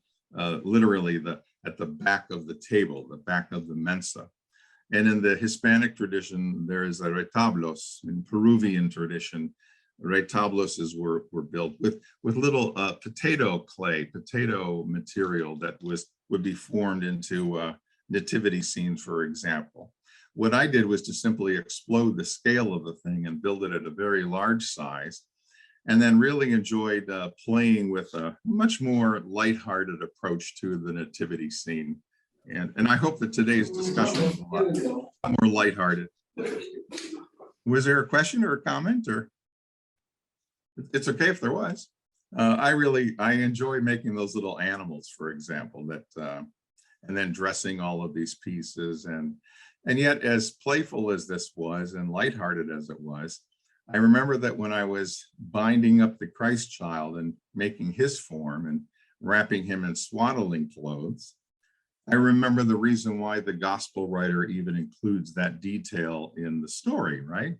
Speaker 3: literally at the back of the table, the back of the mensa. And in the Hispanic tradition, there is a retablos. In Peruvian tradition, retabloses were built with little potato material that would be formed into nativity scenes, for example. What I did was to simply explode the scale of the thing and build it at a very large size. and then really enjoyed playing with a much more lighthearted approach to the nativity scene. And I hope that today's discussion is a lot more lighthearted. Was there a question or a comment, or? It's okay if there was. I enjoy making those little animals, for example, that and then dressing all of these pieces, and yet as playful as this was and lighthearted as it was, I remember that when I was binding up the Christ child and making his form and wrapping him in swaddling clothes, I remember the reason why the gospel writer even includes that detail in the story, right?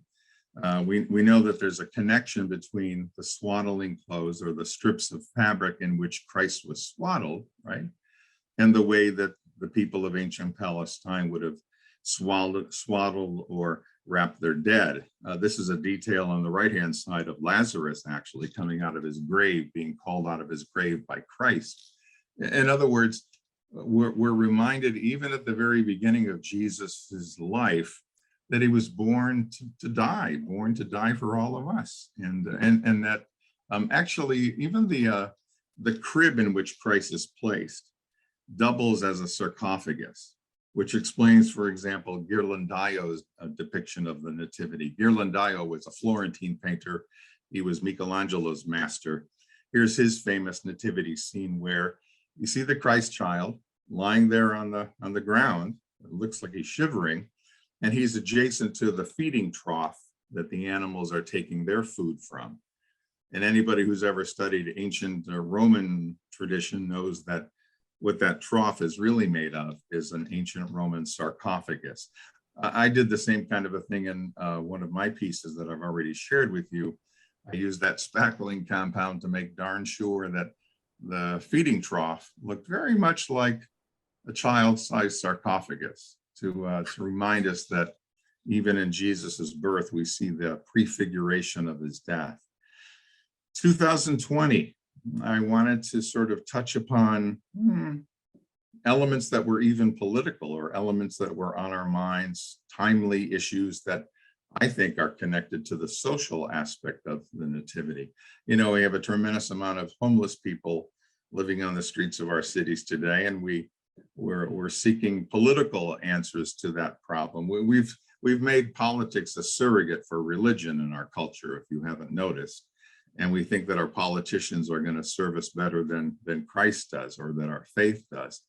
Speaker 3: We know that there's a connection between the swaddling clothes, or the strips of fabric in which Christ was swaddled, right? And the way that the people of ancient Palestine would have swaddled or wrapped their dead. This is a detail on the right-hand side of Lazarus actually coming out of his grave, being called out of his grave by Christ. In other words, we're reminded even at the very beginning of Jesus's life that he was born to die for all of us, and that actually even the crib in which Christ is placed doubles as a sarcophagus, which explains, for example, Ghirlandaio's depiction of the Nativity. Ghirlandaio was a Florentine painter. He was Michelangelo's master. Here's his famous nativity scene where you see the Christ child lying there on the ground. It looks like he's shivering, and he's adjacent to the feeding trough that the animals are taking their food from. And anybody who's ever studied ancient Roman tradition knows that what that trough is really made of is an ancient Roman sarcophagus. I did the same kind of a thing in one of my pieces that I've already shared with you. I used that spackling compound to make darn sure that the feeding trough looked very much like a child-sized sarcophagus to remind us that even in Jesus's birth, we see the prefiguration of his death. 2020, I wanted to sort of touch upon elements that were even political, or elements that were on our minds, timely issues that I think are connected to the social aspect of the Nativity. You know, we have a tremendous amount of homeless people living on the streets of our cities today, and we're seeking political answers to that problem. We've made politics a surrogate for religion in our culture, if you haven't noticed. And we think that our politicians are going to serve us better than Christ does, or that our faith does.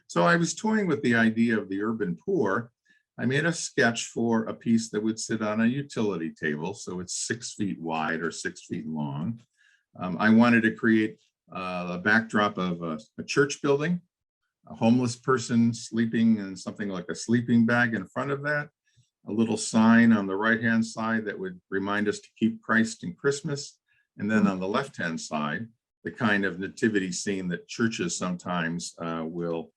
Speaker 3: So I was toying with the idea of the urban poor. I made a sketch for a piece that would sit on a utility table. So it's 6 feet wide or 6 feet long. I wanted to create a backdrop of a church building, a homeless person sleeping in something like a sleeping bag in front of that, a little sign on the right-hand side that would remind us to keep Christ in Christmas. And then on the left-hand side, the kind of nativity scene that churches sometimes will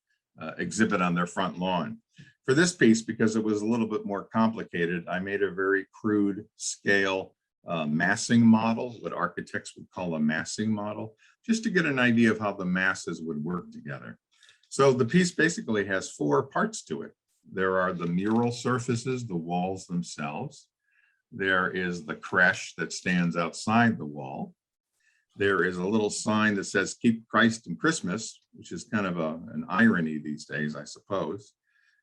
Speaker 3: exhibit on their front lawn. For this piece, because it was a little bit more complicated, I made a very crude scale massing model, what architects would call a massing model, just to get an idea of how the masses would work together. So the piece basically has 4 parts to it. There are the mural surfaces, the walls themselves. There is the creche that stands outside the wall. There is a little sign that says, "Keep Christ in Christmas," which is kind of an irony these days, I suppose.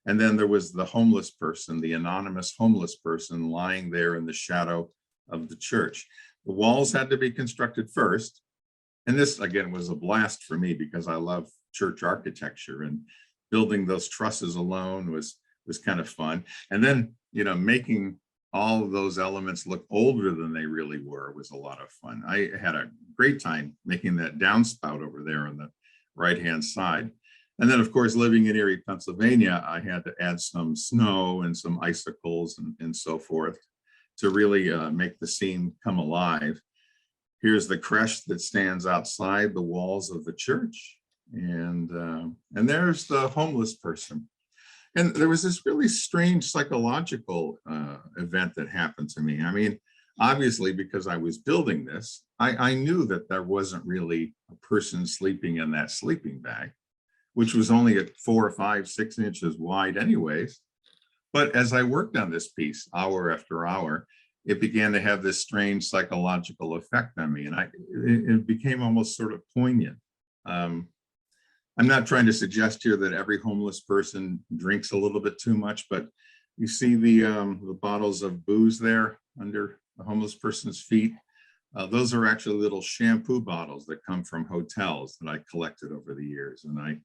Speaker 3: And then there was the homeless person, the anonymous homeless person lying there in the shadow of the church. The walls had to be constructed first. And this, again, was a blast for me because I love church architecture, and building those trusses alone was kind of fun. And then, you know, making all of those elements look older than they really were was a lot of fun. I had a great time making that downspout over there on the right-hand side. And then, of course, living in Erie, Pennsylvania, I had to add some snow and some icicles and so forth to really make the scene come alive. Here's the creche that stands outside the walls of the church. And there's the homeless person. And there was this really strange psychological event that happened to me. I mean, obviously, because I was building this, I knew that there wasn't really a person sleeping in that sleeping bag, which was only at 4 or 5, 6 inches wide anyways. But as I worked on this piece, hour after hour, it began to have this strange psychological effect on me, and it became almost sort of poignant. I'm not trying to suggest here that every homeless person drinks a little bit too much, but you see the bottles of booze there under the homeless person's feet. Those are actually little shampoo bottles that come from hotels that I collected over the years. And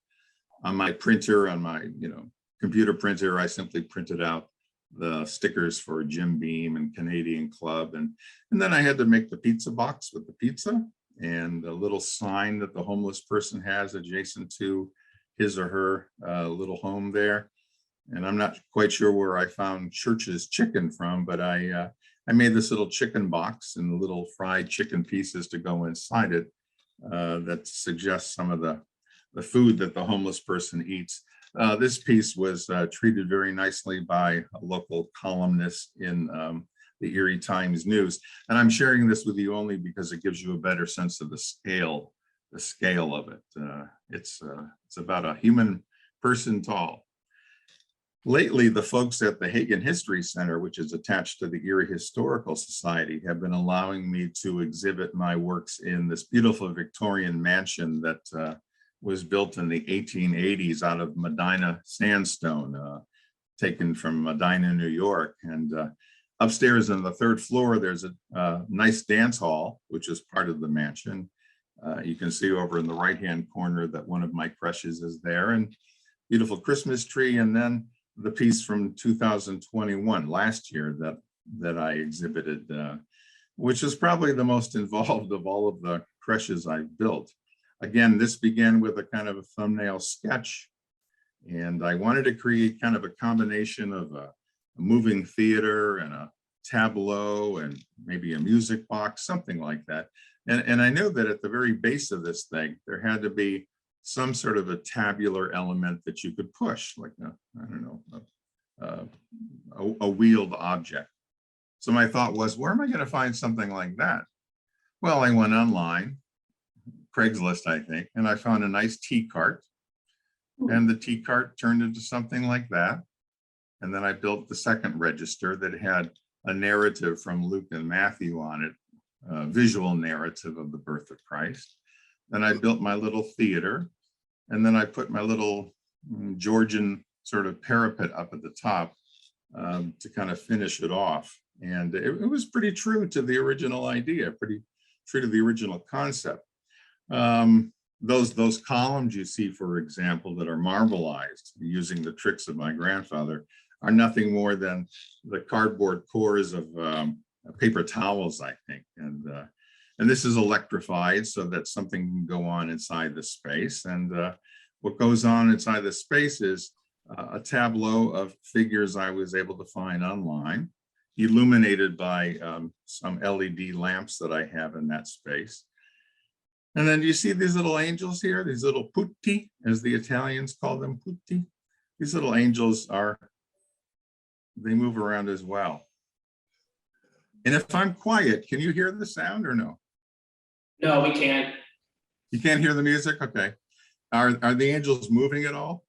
Speaker 3: on my printer, on my computer printer, I simply printed out the stickers for Jim Beam and Canadian Club. And then I had to make the pizza box with the pizza and a little sign that the homeless person has adjacent to his or her little home there. And I'm not quite sure where I found Church's chicken from, but I made this little chicken box and the little fried chicken pieces to go inside it that suggests some of the food that the homeless person eats. This piece was treated very nicely by a local columnist in the Erie Times News. And I'm sharing this with you only because it gives you a better sense of the scale of it. It's about a human person tall. Lately, the folks at the Hagen History Center, which is attached to the Erie Historical Society, have been allowing me to exhibit my works in this beautiful Victorian mansion that was built in the 1880s out of Medina sandstone, taken from Medina, New York. And upstairs on the third floor, there's a nice dance hall, which is part of the mansion. You can see over in the right-hand corner that one of my crushes is there, and beautiful Christmas tree. And then the piece from 2021, last year, that I exhibited, which is probably the most involved of all of the creches I've built. Again, this began with a kind of a thumbnail sketch, and I wanted to create kind of a combination of a moving theater and a tableau and maybe a music box, something like that. And I knew that at the very base of this thing, there had to be some sort of a tabular element that you could push, like a wheeled object. So my thought was, where am I going to find something like that? Well, I went online, Craigslist, I think, and I found a nice tea cart. And the tea cart turned into something like that. And then I built the second register that had a narrative from Luke and Matthew on it, a visual narrative of the birth of Christ. Then I built my little theater, and then I put my little Georgian sort of parapet up at the top to kind of finish it off. And it was pretty true to the original idea, pretty true to the original concept. Those columns you see, for example, that are marbleized using the tricks of my grandfather are nothing more than the cardboard cores of paper towels, I think. And this is electrified so that something can go on inside the space. And what goes on inside the space is a tableau of figures I was able to find online, illuminated by some LED lamps that I have in that space. And then you see these little angels here, these little putti, as the Italians call them, putti. These little angels they move around as well. And if I'm quiet, can you hear the sound or no?
Speaker 4: No, we can't.
Speaker 3: You can't hear the music? Okay. Are the angels moving at all?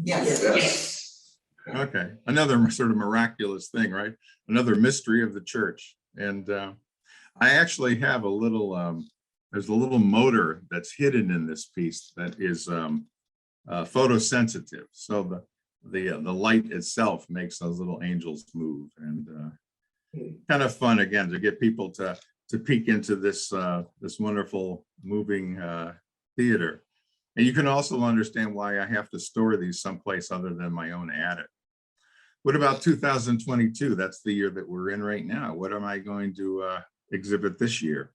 Speaker 2: Yes.
Speaker 4: Yes.
Speaker 3: Okay. Another sort of miraculous thing, right? Another mystery of the church. And I actually have a little, there's a little motor that's hidden in this piece that is photosensitive. So the light itself makes those little angels move. And kind of fun, again, to get people to peek into this this wonderful moving theater. And you can also understand why I have to store these someplace other than my own attic. What about 2022? That's the year that we're in right now. What am I going to exhibit this year?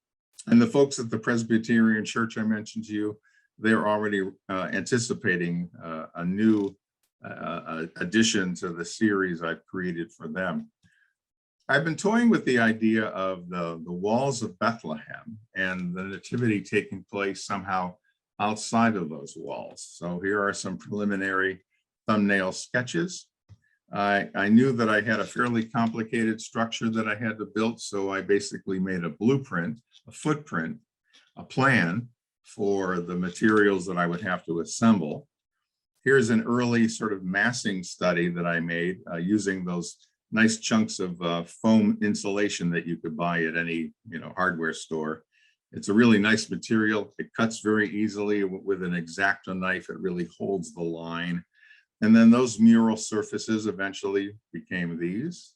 Speaker 3: And the folks at the Presbyterian Church I mentioned to you, they're already anticipating a new addition to the series I've created for them. I've been toying with the idea of the walls of Bethlehem and the nativity taking place somehow outside of those walls. So here are some preliminary thumbnail sketches. I knew that I had a fairly complicated structure that I had to build, so I basically made a blueprint, a footprint, a plan for the materials that I would have to assemble. Here's an early sort of massing study that I made using those nice chunks of foam insulation that you could buy at any, hardware store. It's a really nice material. It cuts very easily with an X-Acto knife. It really holds the line. And then those mural surfaces eventually became these.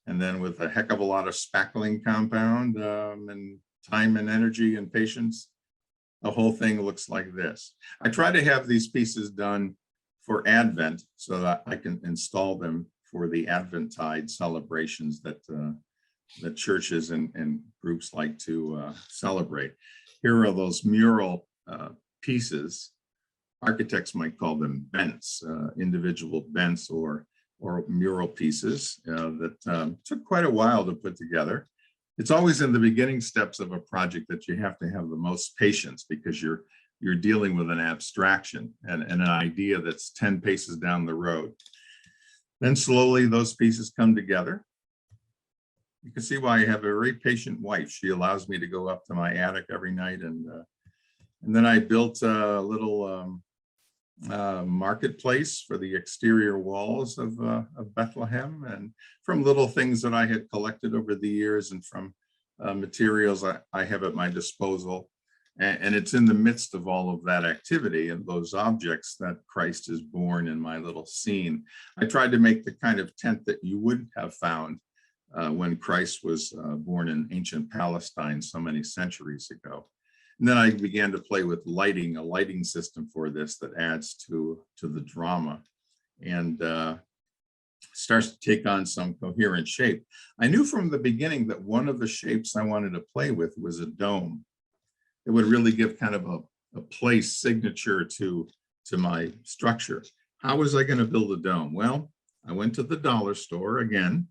Speaker 3: And then with a heck of a lot of spackling compound and time and energy and patience, the whole thing looks like this. I try to have these pieces done for Advent so that I can install them for the Adventide celebrations that the churches and groups like to celebrate. Here are those mural pieces. Architects might call them bents, individual bents or mural pieces that took quite a while to put together. It's always in the beginning steps of a project that you have to have the most patience, because you're dealing with an abstraction and an idea that's 10 paces down the road. Then slowly those pieces come together. You can see why I have a very patient wife. She allows me to go up to my attic every night, and then I built a little marketplace for the exterior walls of Bethlehem, and from little things that I had collected over the years and from materials I have at my disposal. And it's in the midst of all of that activity and those objects that Christ is born in my little scene. I tried to make the kind of tent that you would have found when Christ was born in ancient Palestine so many centuries ago. And then I began to play with lighting, a lighting system for this that adds to the drama and starts to take on some coherent shape. I knew from the beginning that one of the shapes I wanted to play with was a dome. It would really give kind of a place signature to my structure. How was I going to build a dome? Well, I went to the dollar store again.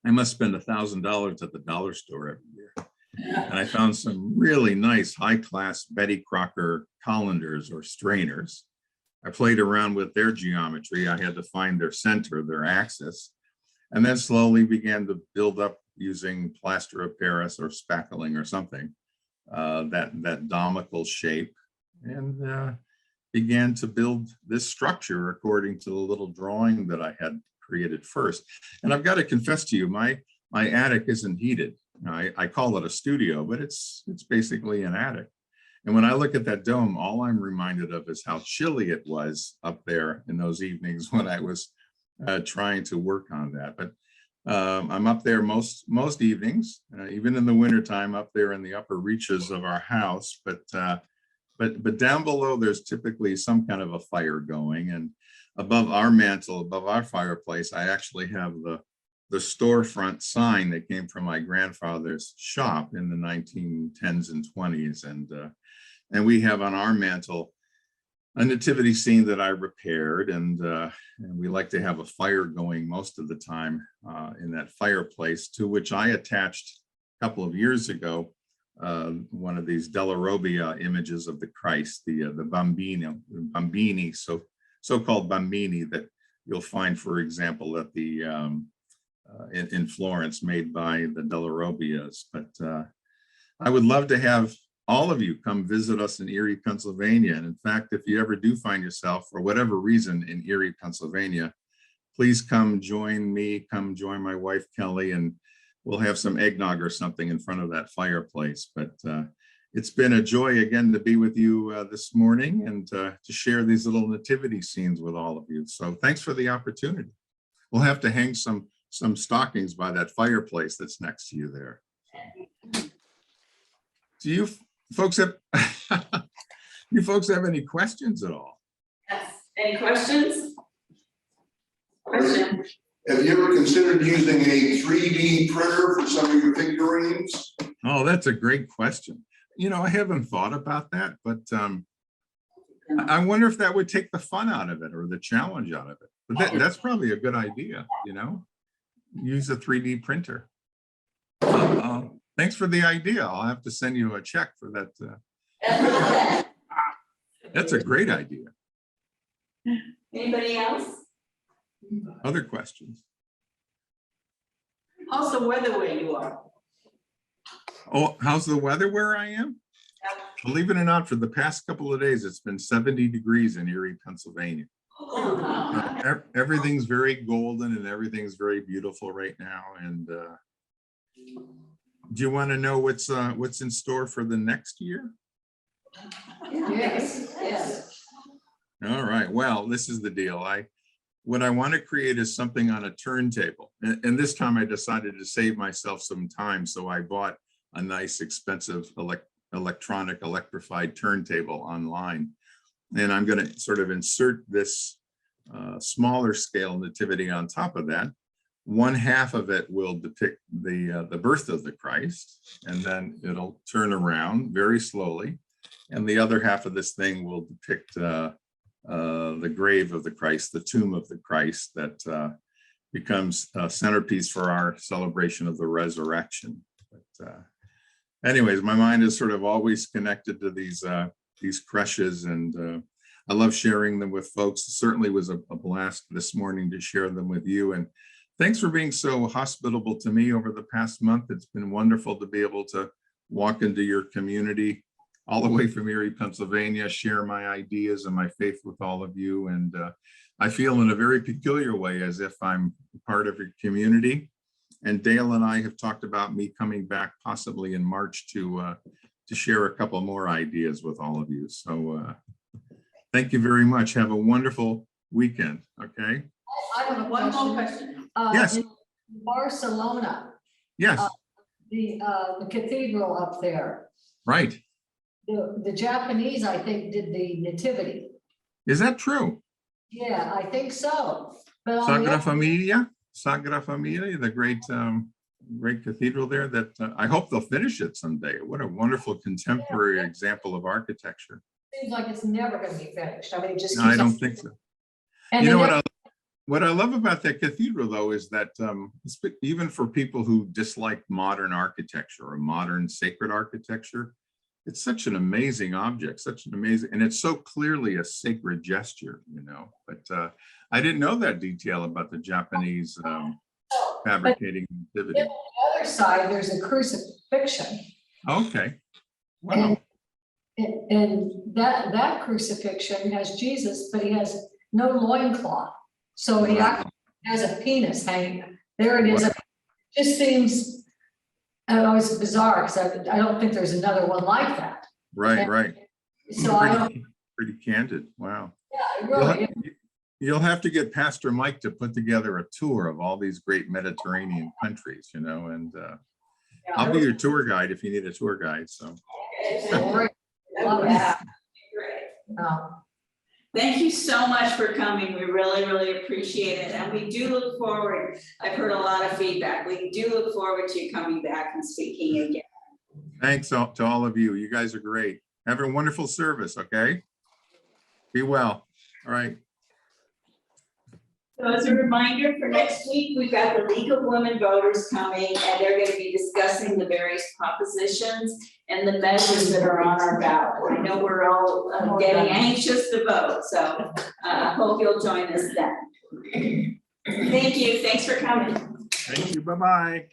Speaker 3: I must spend $1,000 at the dollar store every year. And I found some really nice high-class Betty Crocker colanders or strainers. I played around with their geometry. I had to find their center, their axis, and then slowly began to build up using plaster of Paris or spackling or something, that domical shape, and began to build this structure according to the little drawing that I had created first. And I've got to confess to you, my attic isn't heated. I call it a studio, but it's basically an attic. And when I look at that dome, all I'm reminded of is how chilly it was up there in those evenings when I was trying to work on that. But I'm up there most evenings, even in the wintertime, up there in the upper reaches of our house. But down below, there's typically some kind of a fire going. And above our mantle, above our fireplace, I actually have the storefront sign that came from my grandfather's shop in the 1910s and 20s. And we have on our mantle a nativity scene that I repaired, and we like to have a fire going most of the time in that fireplace, to which I attached a couple of years ago one of these Della Robbia images of the Christ, the Bambini, so-called Bambini that you'll find, for example, at the in Florence, made by the Della Robbias. But I would love to have all of you come visit us in Erie, Pennsylvania. And in fact, if you ever do find yourself, for whatever reason, in Erie, Pennsylvania, please come join me, come join my wife, Kelly, and we'll have some eggnog or something in front of that fireplace. But it's been a joy again to be with you this morning and to share these little nativity scenes with all of you. So thanks for the opportunity. We'll have to hang some stockings by that fireplace that's next to you there. Do you folks have any questions at all?
Speaker 2: Yes, any questions? Question?
Speaker 5: Have you ever considered using a 3D printer for some of your figurines?
Speaker 3: Oh, that's a great question. I haven't thought about that, but I wonder if that would take the fun out of it or the challenge out of it. But that's probably a good idea, use a 3D printer. Thanks for the idea. I'll have to send you a check for that. That's a great idea.
Speaker 2: Anybody else?
Speaker 3: Other questions?
Speaker 2: How's the weather where you are?
Speaker 3: Oh, how's the weather where I am? Believe it or not, for the past couple of days, it's been 70 degrees in Erie, Pennsylvania. Everything's very golden and everything's very beautiful right now. And do you want to know what's in store for the next year?
Speaker 2: Yes, yes.
Speaker 3: All right. Well, this is the deal. What I want to create is something on a turntable. And this time I decided to save myself some time. So I bought a nice expensive electronic electrified turntable online. And I'm going to sort of insert this smaller scale nativity on top of that. One half of it will depict the birth of the Christ, and then it'll turn around very slowly. And the other half of this thing will depict the grave of the Christ, the tomb of the Christ that becomes a centerpiece for our celebration of the resurrection. But anyways, my mind is sort of always connected to these crushes, and I love sharing them with folks. It certainly was a blast this morning to share them with you. And thanks for being so hospitable to me over the past month. It's been wonderful to be able to walk into your community all the way from Erie, Pennsylvania, share my ideas and my faith with all of you. And I feel in a very peculiar way as if I'm part of your community. And Dale and I have talked about me coming back possibly in March to share a couple more ideas with all of you. So thank you very much. Have a wonderful weekend. Okay.
Speaker 2: I have one more question.
Speaker 3: Yes.
Speaker 6: In Barcelona,
Speaker 3: Yes.
Speaker 6: the cathedral up there,
Speaker 3: Right.
Speaker 6: the Japanese, I think, did the nativity.
Speaker 3: Is that true?
Speaker 6: Yeah, I think so. But on the
Speaker 3: Sagrada Familia, the great cathedral there that I hope they'll finish it someday. What a wonderful contemporary example of architecture.
Speaker 6: seems like it's never going to be finished. I mean, it just.
Speaker 3: No, I
Speaker 6: keeps on-
Speaker 3: don't think so.
Speaker 6: And
Speaker 3: You know
Speaker 6: then
Speaker 3: what I love about that cathedral though is that even for people who dislike modern architecture or modern sacred architecture, it's such an amazing object, and it's so clearly a sacred gesture, you know. But I didn't know that detail about the Japanese fabricating nativity.
Speaker 6: on the other side, there's a crucifixion.
Speaker 3: Okay. Wow.
Speaker 6: And that crucifixion has Jesus, but he has no loincloth. So he actually has a penis hanging. There it is.
Speaker 3: Wow.
Speaker 6: It just seems, it's bizarre because I don't think there's another one like that.
Speaker 3: Right.
Speaker 6: So I don't,
Speaker 3: Pretty candid. Wow.
Speaker 6: yeah, really.
Speaker 3: You'll have to get Pastor Mike to put together a tour of all these great Mediterranean countries, you know, and I'll be your tour guide if you need a tour guide. So.
Speaker 6: Great. Love it.
Speaker 2: Yeah, great. Thank you so much for coming. We really, really appreciate it. And we do look forward. I've heard a lot of feedback. We do look forward to you coming back and speaking again.
Speaker 3: Thanks to all of you. You guys are great. Have a wonderful service, okay? Be well. All right.
Speaker 2: So as a reminder, for next week, we've got the League of Women Voters coming, and they're going to be discussing the various propositions and the measures that are on our ballot. I know we're all getting anxious to vote, so I hope you'll join us then. Thank you. Thanks for coming.
Speaker 3: Thank you. Bye-bye.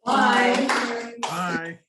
Speaker 2: Bye.
Speaker 3: Bye.